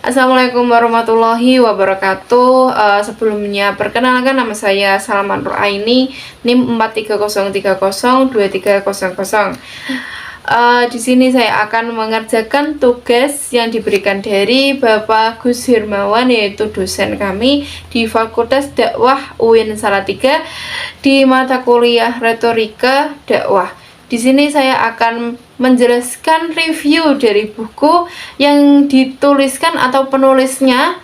Assalamualaikum warahmatullahi wabarakatuh. Sebelumnya perkenalkan, nama saya Salman Nuraini, NIM 4303023000. Di sini saya akan mengerjakan tugas yang diberikan dari Bapak Gus Hirmawan, yaitu dosen kami di Fakultas Dakwah UIN Salatiga di mata kuliah Retorika Dakwah. Di sini saya akan menjelaskan review dari buku yang dituliskan atau penulisnya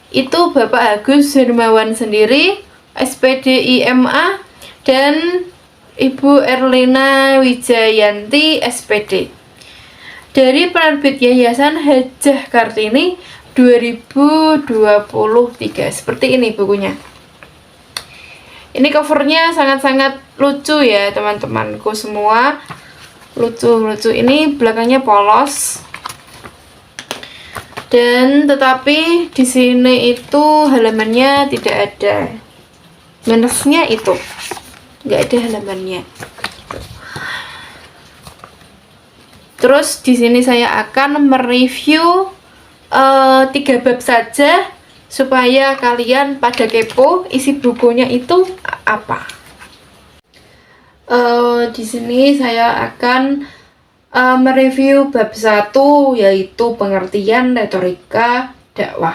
itu Bapak Agus Hirmawan sendiri, SPD IMA, dan Ibu Erlina Wijayanti SPD. Dari penerbit Yayasan Hajah Kartini 2023. Seperti ini bukunya. Ini covernya sangat-sangat lucu ya teman-temanku semua. Lucu-lucu. Ini belakangnya polos. Dan tetapi di sini itu halamannya tidak ada. Minusnya itu nggak ada halamannya. Terus di sini saya akan mereview 3 bab saja supaya kalian pada kepo isi bukunya itu apa. Di sini saya akan mereview bab 1, yaitu pengertian retorika dakwah.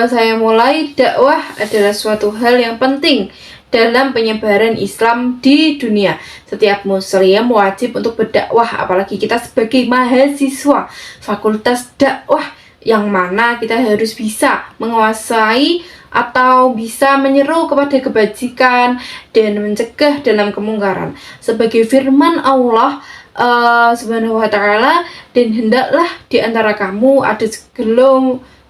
Saya mulai. Dakwah adalah suatu hal yang penting dalam penyebaran Islam di dunia. Setiap muslim wajib untuk berdakwah, apalagi kita sebagai mahasiswa Fakultas Dakwah, yang mana kita harus bisa menguasai atau bisa menyeru kepada kebajikan dan mencegah dalam kemungkaran. Sebagai firman Allah Subhanahu wa Ta'ala, dan hendaklah di antara kamu ada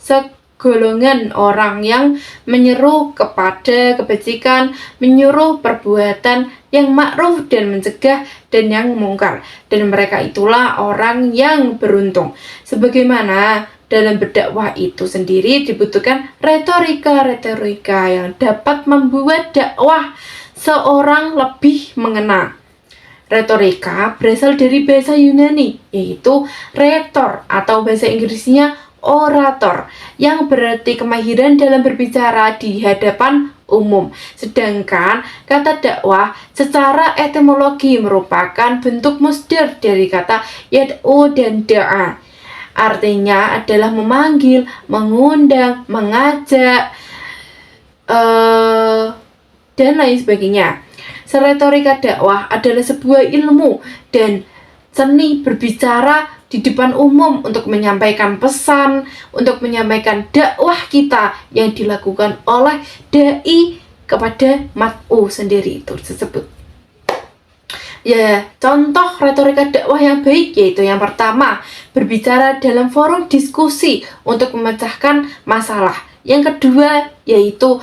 segolongan orang yang menyeru kepada kebajikan, menyuruh perbuatan yang ma'ruf dan mencegah dan yang mungkar, dan mereka itulah orang yang beruntung. Sebagaimana dalam berdakwah itu sendiri dibutuhkan retorika yang dapat membuat dakwah seorang lebih mengena. Retorika berasal dari bahasa Yunani, yaitu retor, atau bahasa Inggrisnya orator, yang berarti kemahiran dalam berbicara di hadapan umum. Sedangkan kata dakwah secara etimologi merupakan bentuk masdar dari kata yad'u dan da'a. Artinya adalah memanggil, mengundang, mengajak, dan lain sebagainya. Retorika dakwah adalah sebuah ilmu dan seni berbicara di depan umum untuk menyampaikan pesan, untuk menyampaikan dakwah kita yang dilakukan oleh dai kepada mat'u sendiri itu tersebut. Ya, contoh retorika dakwah yang baik yaitu yang pertama, berbicara dalam forum diskusi untuk memecahkan masalah. Yang kedua yaitu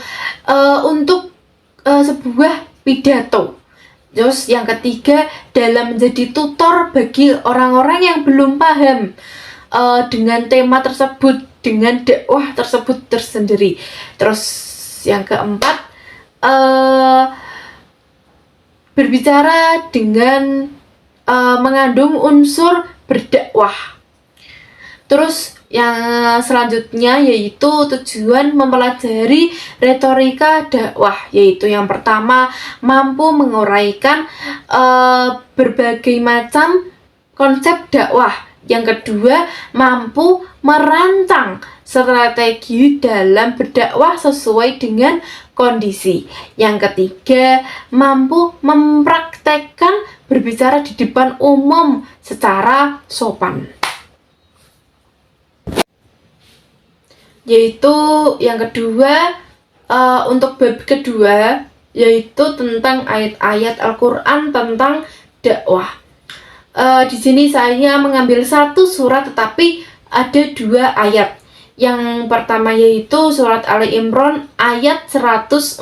untuk sebuah pidato. Terus yang ketiga, dalam menjadi tutor bagi orang-orang yang belum paham dengan tema tersebut, dengan dakwah tersebut tersendiri. Terus yang keempat, berbicara dengan mengandung unsur berdakwah. Terus yang selanjutnya yaitu tujuan mempelajari retorika dakwah, yaitu yang pertama, mampu menguraikan berbagai macam konsep dakwah. Yang kedua, mampu merancang strategi dalam berdakwah sesuai dengan kondisi. Yang ketiga, mampu mempraktekkan berbicara di depan umum secara sopan. Yaitu yang kedua, untuk bab kedua, yaitu tentang ayat-ayat Al-Quran tentang dakwah. Di sini saya mengambil satu surat, tetapi ada 2 ayat. Yang pertama yaitu surat Ali Imran ayat 104,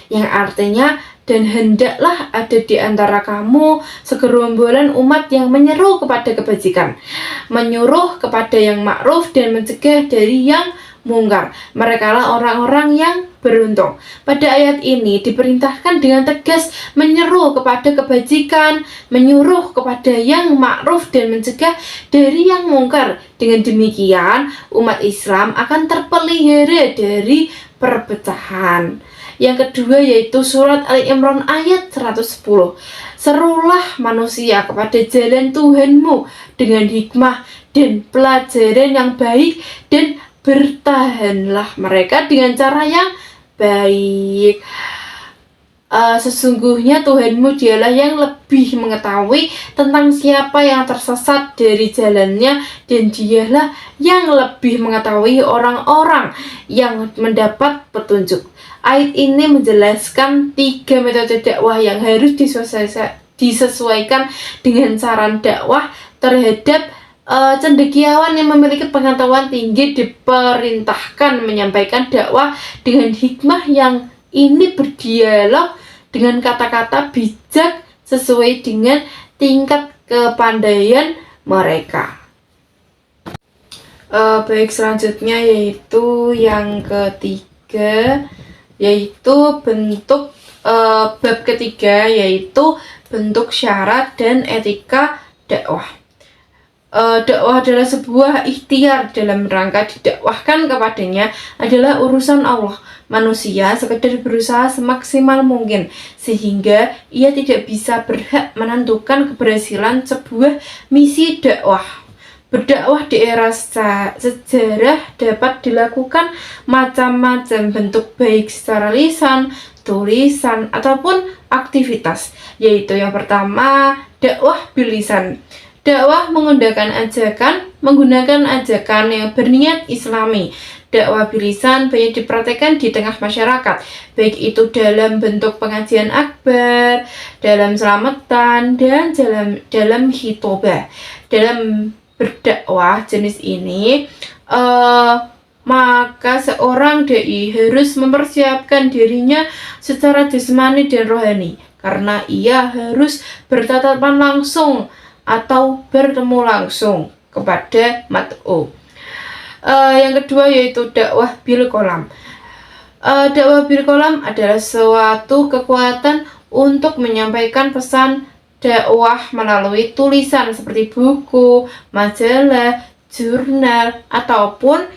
yang artinya, dan hendaklah ada di antara kamu segerombolan umat yang menyeru kepada kebajikan, menyuruh kepada yang ma'ruf dan mencegah dari yang mungkar. Merekalah orang-orang yang beruntung. Pada ayat ini diperintahkan dengan tegas menyeru kepada kebajikan, menyuruh kepada yang ma'ruf dan mencegah dari yang mungkar. Dengan demikian, umat Islam akan terpelihara dari perpecahan. Yang kedua yaitu surat Ali Imran ayat 110. Serulah manusia kepada jalan Tuhanmu dengan hikmah dan pelajaran yang baik, dan bertahanlah mereka dengan cara yang baik. Sesungguhnya Tuhanmu dialah yang lebih mengetahui tentang siapa yang tersesat dari jalannya, dan dialah yang lebih mengetahui orang-orang yang mendapat petunjuk. Ayat ini menjelaskan 3 metode dakwah yang harus disesuaikan dengan saran dakwah terhadap cendekiawan yang memiliki pengetahuan tinggi. Diperintahkan menyampaikan dakwah dengan hikmah yang ini berdialog dengan kata-kata bijak sesuai dengan tingkat kepandaian mereka. Baik, selanjutnya yaitu yang ketiga, yaitu bentuk bab ketiga, yaitu bentuk syarat dan etika dakwah. Dakwah adalah sebuah ikhtiar dalam rangka didakwahkan kepadanya adalah urusan Allah. Manusia sekedar berusaha semaksimal mungkin sehingga ia tidak bisa berhak menentukan keberhasilan sebuah misi dakwah. Berdakwah di era sejarah dapat dilakukan macam-macam bentuk, baik secara lisan, tulisan, ataupun aktivitas, yaitu yang pertama dakwah bilisan. Dakwah menggunakan ajakan yang berniat islami. Dakwah bilisan banyak dipraktekkan di tengah masyarakat, baik itu dalam bentuk pengajian akbar, dalam selamatan, dan dalam khitobah. Dalam berdakwah jenis ini, maka seorang dai harus mempersiapkan dirinya secara jasmani dan rohani, karena ia harus bertatapan langsung atau bertemu langsung kepada mat'u. Yang kedua yaitu dakwah bil qalam. Dakwah bil qalam adalah suatu kekuatan untuk menyampaikan pesan dakwah melalui tulisan seperti buku, majalah, jurnal, ataupun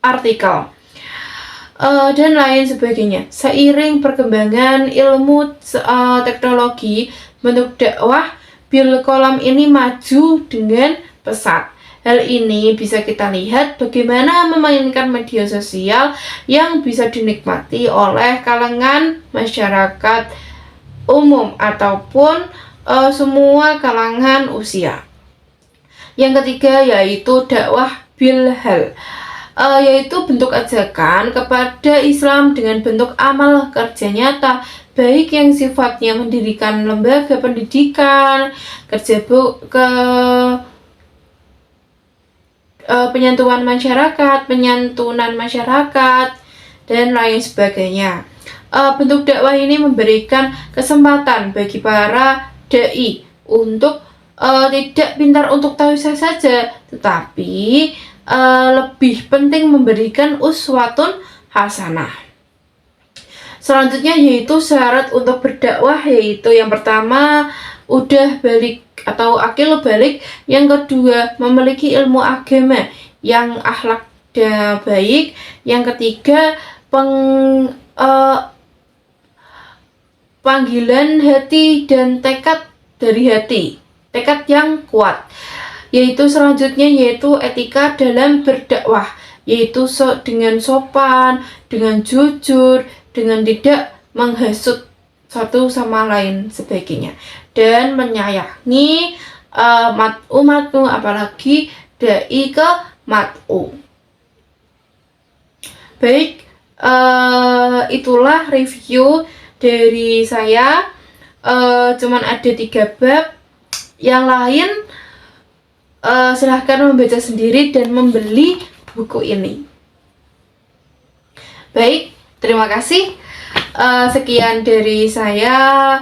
artikel dan lain sebagainya. Seiring perkembangan ilmu teknologi, bentuk dakwah bil qalam ini maju dengan pesat. Hal ini bisa kita lihat bagaimana memainkan media sosial yang bisa dinikmati oleh kalangan masyarakat umum ataupun semua kalangan usia. Yang ketiga yaitu dakwah bil hal, yaitu bentuk ajakan kepada Islam dengan bentuk amal kerja nyata, baik yang sifatnya mendirikan lembaga pendidikan, penyantunan masyarakat, dan lain sebagainya. Bentuk dakwah ini memberikan kesempatan bagi para dai untuk tidak pintar untuk tahu saja, tetapi lebih penting memberikan uswatun hasanah. Selanjutnya yaitu syarat untuk berdakwah, yaitu yang pertama udah balik atau akil balik, yang kedua memiliki ilmu agama yang akhlaknya baik, yang ketiga panggilan hati dan tekad dari hati, tekad yang kuat. Yaitu selanjutnya yaitu etika dalam berdakwah, yaitu dengan sopan, dengan jujur, dengan tidak menghasut satu sama lain sebagainya, dan menyayangi mat'u, apalagi dai ke mat'u. Baik, itulah review dari saya. Cuman ada 3 bab. Yang lain silahkan membaca sendiri dan membeli buku ini. Baik, terima kasih. Sekian dari saya.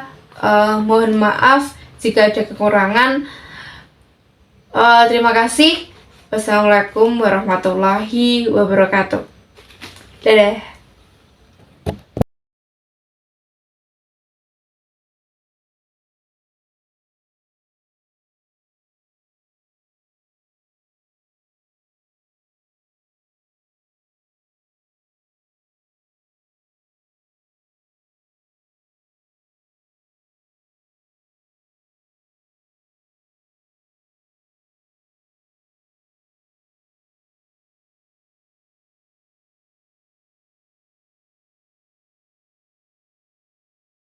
Mohon maaf jika ada kekurangan. Terima kasih. Wassalamualaikum warahmatullahi wabarakatuh. Dadah.